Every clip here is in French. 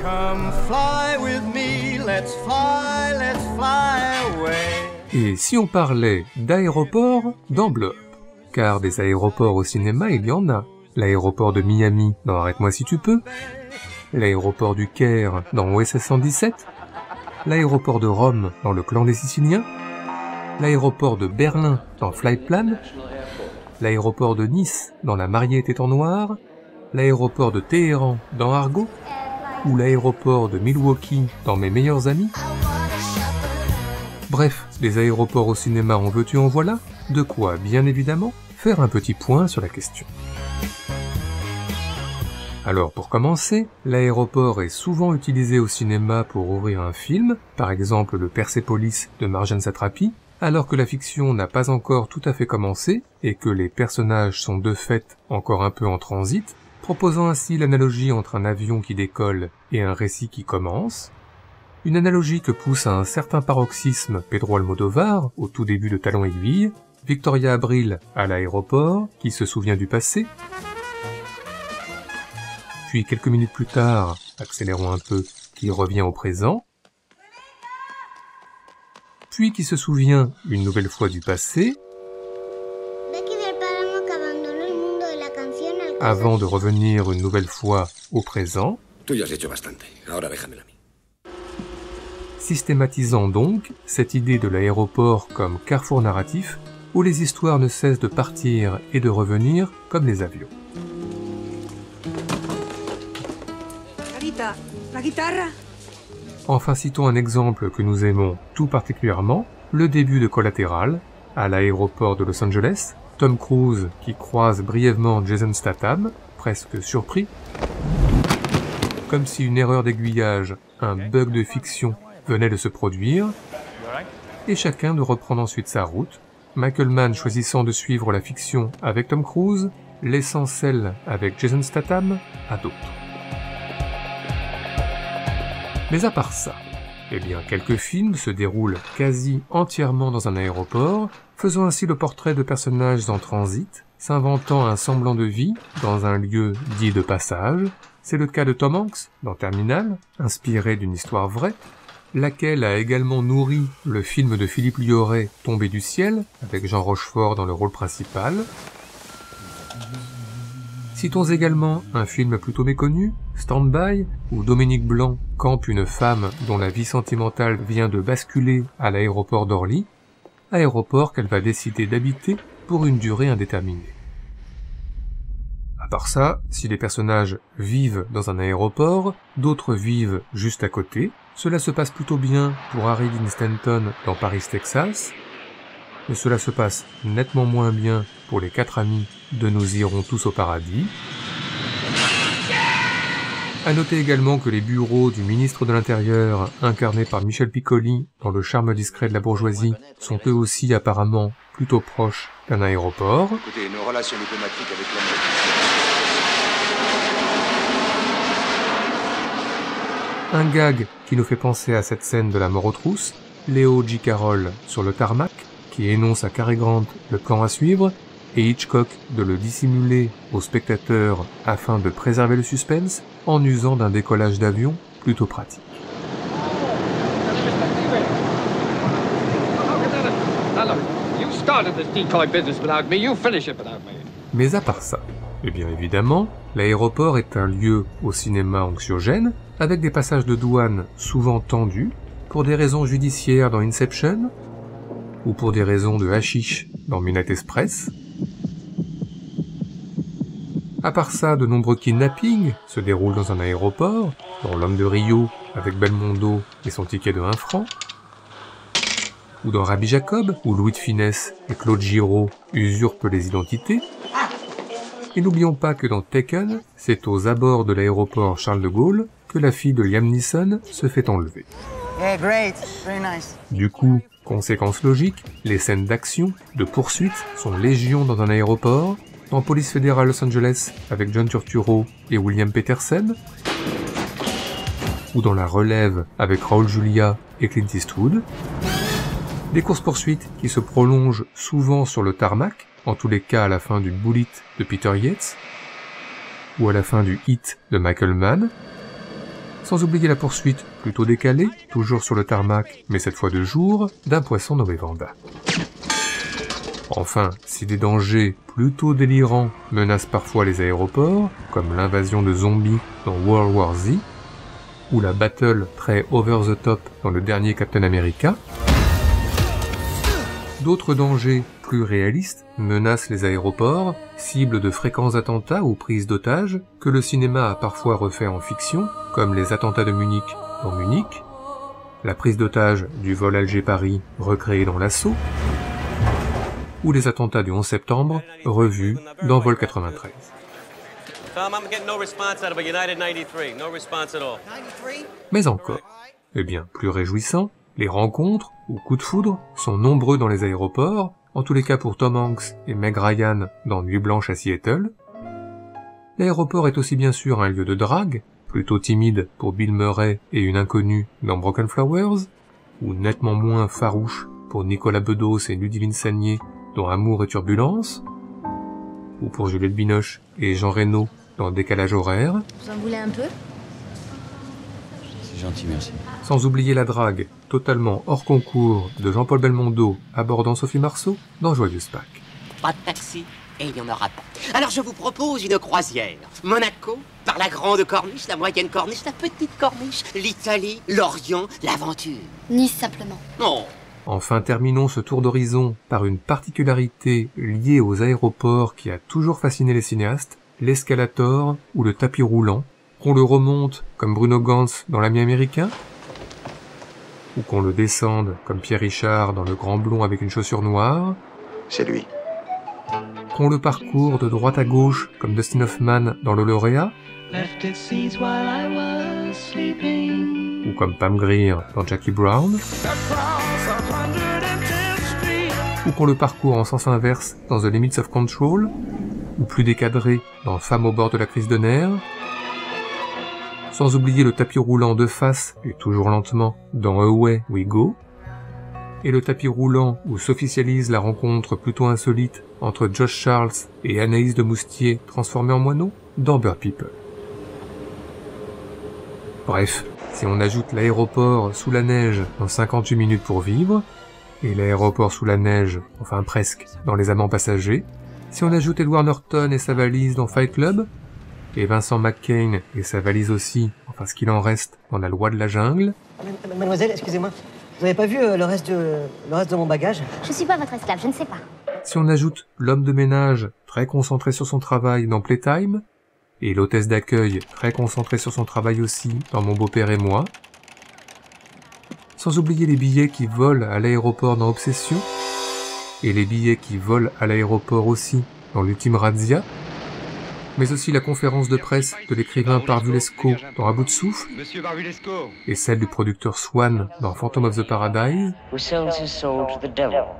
Come fly with me, let's fly away. Et si on parlait d'aéroports dans Blow Up? Car des aéroports au cinéma, il y en a. L'aéroport de Miami dans Arrête-moi si tu peux, l'aéroport du Caire dans OSS 117, l'aéroport de Rome dans Le Clan des Siciliens, l'aéroport de Berlin dans Flightplan, l'aéroport de Nice dans La mariée était en noir, l'aéroport de Téhéran dans Argo, ou l'aéroport de Milwaukee dans Mes meilleurs amis. Bref, les aéroports au cinéma en veux-tu en voilà, de quoi, bien évidemment, faire un petit point sur la question. Alors pour commencer, l'aéroport est souvent utilisé au cinéma pour ouvrir un film, par exemple le Persepolis de Marjane Satrapi, alors que la fiction n'a pas encore tout à fait commencé et que les personnages sont de fait encore un peu en transit, proposant ainsi l'analogie entre un avion qui décolle et un récit qui commence, une analogie que pousse à un certain paroxysme Pedro Almodovar au tout début de Talon Aiguille, Victoria Abril à l'aéroport, qui se souvient du passé, puis quelques minutes plus tard, accélérons un peu, qui revient au présent, puis qui se souvient une nouvelle fois du passé, avant de revenir une nouvelle fois au présent, systématisant donc cette idée de l'aéroport comme carrefour narratif où les histoires ne cessent de partir et de revenir comme les avions. Enfin, citons un exemple que nous aimons tout particulièrement, le début de Collatéral, à l'aéroport de Los Angeles, Tom Cruise qui croise brièvement Jason Statham, presque surpris, comme si une erreur d'aiguillage, un bug de fiction venait de se produire, et chacun de reprendre ensuite sa route, Michael Mann choisissant de suivre la fiction avec Tom Cruise, laissant celle avec Jason Statham à d'autres. Mais à part ça, eh bien quelques films se déroulent quasi entièrement dans un aéroport, faisant ainsi le portrait de personnages en transit, s'inventant un semblant de vie dans un lieu dit de passage. C'est le cas de Tom Hanks dans Terminal, inspiré d'une histoire vraie, laquelle a également nourri le film de Philippe Lioré Tombé du ciel, avec Jean Rochefort dans le rôle principal. Citons également un film plutôt méconnu, Stand By, où Dominique Blanc campe une femme dont la vie sentimentale vient de basculer à l'aéroport d'Orly, aéroport qu'elle va décider d'habiter pour une durée indéterminée. À part ça, si les personnages vivent dans un aéroport, d'autres vivent juste à côté. Cela se passe plutôt bien pour Harry Dean Stanton dans Paris, Texas, mais cela se passe nettement moins bien pour les 4 amis de Nous irons tous au paradis. À noter également que les bureaux du ministre de l'Intérieur, incarnés par Michel Piccoli dans Le charme discret de la bourgeoisie, sont eux aussi apparemment plutôt proches d'un aéroport. Écoutez, nos relations diplomatiques avec l'Amérique. Un gag qui nous fait penser à cette scène de La mort aux trousses, Léo G. Carroll sur le tarmac, qui énonce à Cary Grant le plan à suivre, et Hitchcock de le dissimuler au spectateur afin de préserver le suspense en usant d'un décollage d'avion plutôt pratique. Mais à part ça, et bien évidemment, l'aéroport est un lieu au cinéma anxiogène, avec des passages de douane souvent tendus, pour des raisons judiciaires dans Inception, ou pour des raisons de hashish dans Midnight Express. À part ça, de nombreux kidnappings se déroulent dans un aéroport, dans L'homme de Rio avec Belmondo et son ticket de 1 franc, ou dans Rabbi Jacob, où Louis de Funès et Claude Giraud usurpent les identités. Et n'oublions pas que dans Taken, c'est aux abords de l'aéroport Charles de Gaulle que la fille de Liam Neeson se fait enlever. Yeah, great. Very nice. Du coup, conséquence logique, les scènes d'action, de poursuite sont légion dans un aéroport, dans Police fédérale Los Angeles avec John Turturro et William Petersen, ou dans La Relève avec Raoul Julia et Clint Eastwood. Des courses-poursuites qui se prolongent souvent sur le tarmac, en tous les cas à la fin du Bullet de Peter Yates, ou à la fin du Hit de Michael Mann. Sans oublier la poursuite, plutôt décalée, toujours sur le tarmac, mais cette fois de jour, d'un poisson nommé Vanda. Enfin, si des dangers plutôt délirants menacent parfois les aéroports, comme l'invasion de zombies dans World War Z, ou la battle très over the top dans le dernier Captain America, d'autres dangers plus réalistes menacent les aéroports, cibles de fréquents attentats ou prises d'otages, que le cinéma a parfois refait en fiction, comme les attentats de Munich dans Munich, la prise d'otage du vol Alger-Paris recréée dans L'Assaut, ou les attentats du 11 septembre revus dans Vol 93. Mais encore, et bien plus réjouissant, les rencontres ou coups de foudre sont nombreux dans les aéroports, en tous les cas pour Tom Hanks et Meg Ryan dans Nuit blanche à Seattle. L'aéroport est aussi bien sûr un lieu de drague, plutôt timide pour Bill Murray et une inconnue dans Broken Flowers, ou nettement moins farouche pour Nicolas Bedos et Ludivine Sagnier dans Amour et Turbulence, ou pour Juliette Binoche et Jean Reno dans Décalage horaire. Vous en voulez un peu? C'est gentil, merci. Sans oublier la drague, totalement hors concours, de Jean-Paul Belmondo abordant Sophie Marceau dans Joyeuse Pâques. Pas de taxi, et il n'y en aura pas. Alors je vous propose une croisière. Monaco, par la grande corniche, la moyenne corniche, la petite corniche, l'Italie, l'Orient, l'aventure. Nice simplement. Non. Enfin, terminons ce tour d'horizon par une particularité liée aux aéroports qui a toujours fasciné les cinéastes, l'escalator ou le tapis roulant, qu'on le remonte comme Bruno Ganz dans L'Ami américain, ou qu'on le descende comme Pierre Richard dans Le Grand Blond avec une chaussure noire, C'est lui. qu'on le parcourt de droite à gauche comme Dustin Hoffman dans Le Lauréat, ou comme Pam Grier dans Jackie Brown, ou qu'on le parcourt en sens inverse dans The Limits of Control, ou plus décadré dans Femme au bord de la crise de nerfs, sans oublier le tapis roulant de face et toujours lentement dans Away We Go, et le tapis roulant où s'officialise la rencontre plutôt insolite entre Josh Charles et Anaïs de Moustier transformée en moineau dans Bird People. Bref, si on ajoute l'aéroport sous la neige dans 58 minutes pour vivre, et l'aéroport sous la neige, enfin presque, dans Les Amants passagers, si on ajoute Edward Norton et sa valise dans Fight Club, et Vincent McCain et sa valise aussi, enfin ce qu'il en reste, dans La Loi de la jungle. Mademoiselle, excusez-moi, vous n'avez pas vu le reste de mon bagage? Je suis pas votre esclave, je ne sais pas. Si on ajoute l'homme de ménage très concentré sur son travail dans Playtime, et l'hôtesse d'accueil très concentrée sur son travail aussi dans Mon beau-père et moi, sans oublier les billets qui volent à l'aéroport dans Obsession, et les billets qui volent à l'aéroport aussi dans l'ultime razzia, mais aussi la conférence de presse de l'écrivain Parvulesco dans À bout de souffle, et celle du producteur Swan dans Phantom of the Paradise,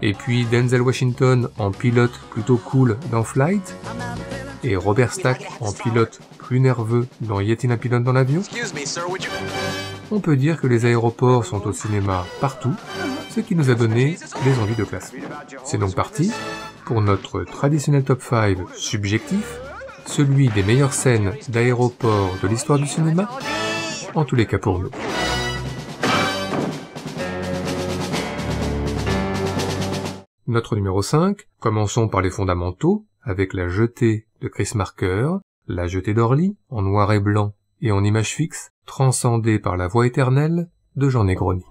et puis Denzel Washington en pilote plutôt cool dans Flight, et Robert Stack en pilote plus nerveux dans Yet in a Pilote dans l'avion. On peut dire que les aéroports sont au cinéma partout, ce qui nous a donné les envies de classe. C'est donc parti pour notre traditionnel top 5 subjectif, celui des meilleures scènes d'aéroport de l'histoire du cinéma, en tous les cas pour nous. Notre numéro 5, commençons par les fondamentaux, avec La Jetée de Chris Marker, La Jetée d'Orly, en noir et blanc et en image fixe, transcendée par la voix éternelle de Jean Negroni.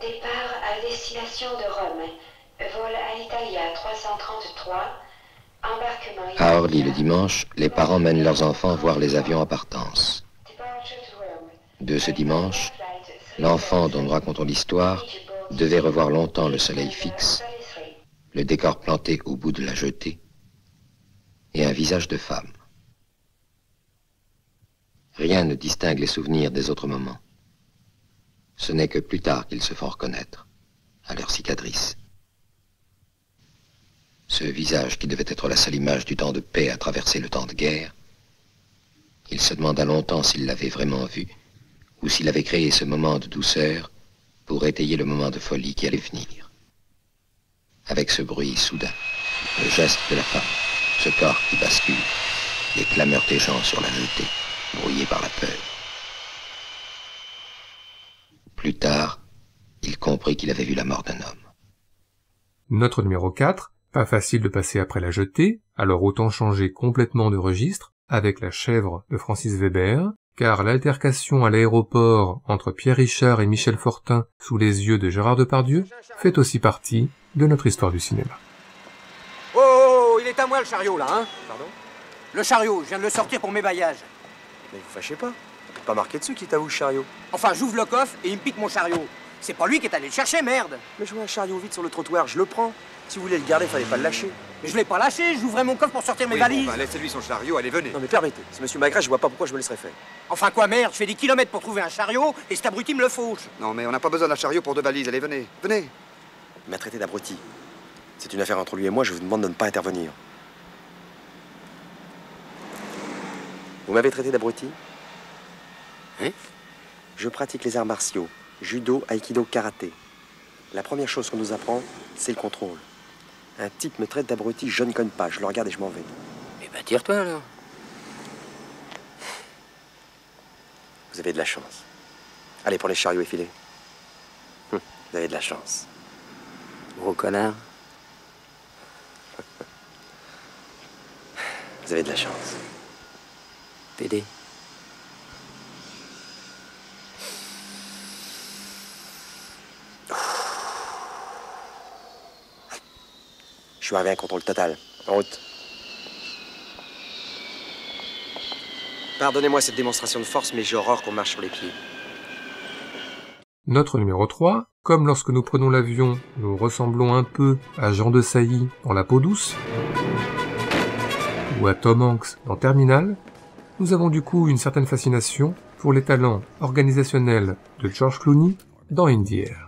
Départ à destination de Rome. Vol Alitalia 333. Embarquement. À Orly le dimanche, les parents mènent leurs enfants voir les avions en partance. De ce dimanche, l'enfant dont nous racontons l'histoire devait revoir longtemps le soleil fixe, le décor planté au bout de la jetée, et un visage de femme. Rien ne distingue les souvenirs des autres moments. Ce n'est que plus tard qu'ils se font reconnaître, à leur cicatrice. Ce visage qui devait être la seule image du temps de paix à traverser le temps de guerre, il se demanda longtemps s'il l'avait vraiment vu, ou s'il avait créé ce moment de douceur pour étayer le moment de folie qui allait venir. Avec ce bruit soudain, le geste de la femme, ce corps qui bascule, les clameurs des gens sur la jetée, brouillés par la peur. Plus tard, il comprit qu'il avait vu la mort d'un homme. Notre numéro 4, pas facile de passer après la jetée, alors autant changer complètement de registre, avec La chèvre de Francis Weber, car l'altercation à l'aéroport entre Pierre Richard et Michel Fortin sous les yeux de Gérard Depardieu fait aussi partie de notre histoire du cinéma. Oh, il est à moi le chariot là, hein? Pardon? Le chariot, je viens de le sortir pour mes bagages. Mais vous fâchez pas. On peut pas marquer dessus qui t'avoue le chariot. Enfin, j'ouvre le coffre et il me pique mon chariot. C'est pas lui qui est allé le chercher, merde. Mais je vois un chariot vide sur le trottoir, je le prends. Si vous voulez le garder, fallait pas le lâcher. Mais je l'ai pas lâché, j'ouvrais mon coffre pour sortir mes valises. Bon, laissez-lui son chariot, allez, venez. Non mais permettez, c'est monsieur Magret, je vois pas pourquoi je me laisserais faire. Enfin quoi, merde, je fais des kilomètres pour trouver un chariot et cet abruti me le fauche. Non, mais on n'a pas besoin d'un chariot pour 2 valises, allez, venez, venez. Il m'a traité d'abruti. C'est une affaire entre lui et moi, je vous demande de ne pas intervenir. Vous m'avez traité d'abruti? Hein? Je pratique les arts martiaux, judo, aïkido, karaté. La première chose qu'on nous apprend, c'est le contrôle. Un type me traite d'abruti, je ne cogne pas, je le regarde et je m'en vais. Eh ben tire-toi alors. Vous avez de la chance. Allez, pour les chariots effilés. Vous avez de la chance. Gros connard. Vous avez de la chance. PD. Je suis arrivé à un contrôle total. En route. Pardonnez-moi cette démonstration de force, mais j'ai horreur qu'on marche sur les pieds. Notre numéro 3, comme lorsque nous prenons l'avion, nous ressemblons un peu à Jean de Sailly dans La peau douce, ou à Tom Hanks dans Terminal, nous avons du coup une certaine fascination pour les talents organisationnels de George Clooney dans In the Air.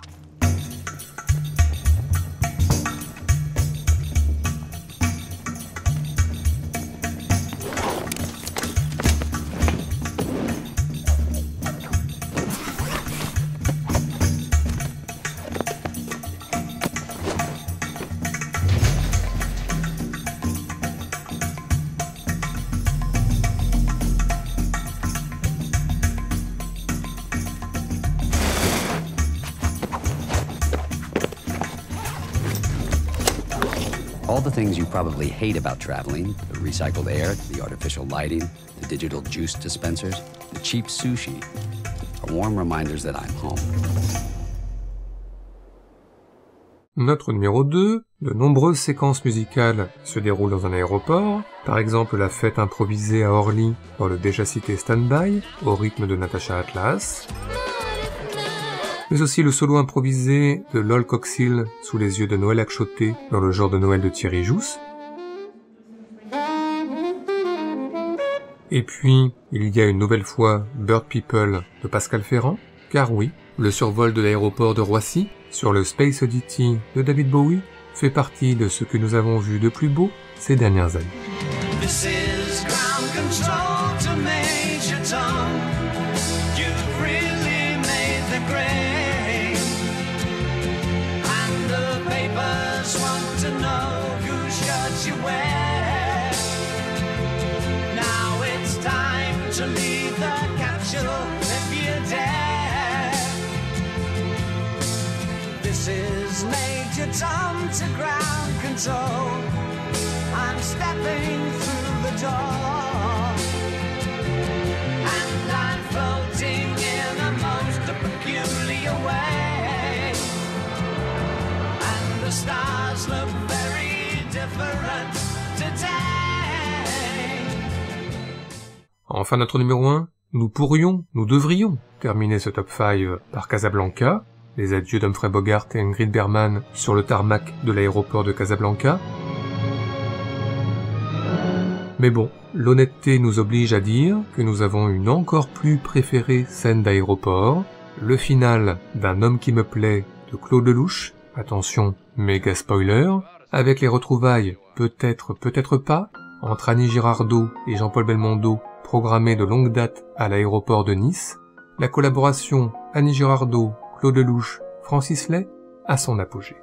All the things you probably hate about traveling, the recycled air, the artificial lighting, the digital juice dispensers, the cheap sushi, are warm reminders that I'm home. Notre numéro 2, de nombreuses séquences musicales se déroulent dans un aéroport, par exemple la fête improvisée à Orly dans le déjà cité Stand By, au rythme de Natasha Atlas, mais aussi le solo improvisé de Lol Coxhill sous les yeux de Noël Akchoté dans le genre de Noël de Thierry Jousse. Et puis, il y a une nouvelle fois Bird People de Pascal Ferrand, car oui, le survol de l'aéroport de Roissy sur le Space Oddity de David Bowie fait partie de ce que nous avons vu de plus beau ces dernières années. This is ground control to Major Tom. You've really made the grade. And the papers want to know whose shirt you wear. Now it's time to leave the capsule if you dare. This is Major Tom to ground control. I'm stepping through the door, and I'm floating in a most peculiar way, and the stars look very different today. Enfin, notre numéro 1, nous devrions terminer ce top 5 par Casablanca, les adieux d'Humphrey Bogart et Ingrid Bergman sur le tarmac de l'aéroport de Casablanca. Mais bon, l'honnêteté nous oblige à dire que nous avons une encore plus préférée scène d'aéroport, le final d'Un homme qui me plaît de Claude Lelouch, attention, méga spoiler, avec les retrouvailles peut-être, peut-être pas, entre Annie Girardot et Jean-Paul Belmondo, programmées de longue date à l'aéroport de Nice, la collaboration Annie Girardot, Claude Lelouch, Francis Lay à son apogée.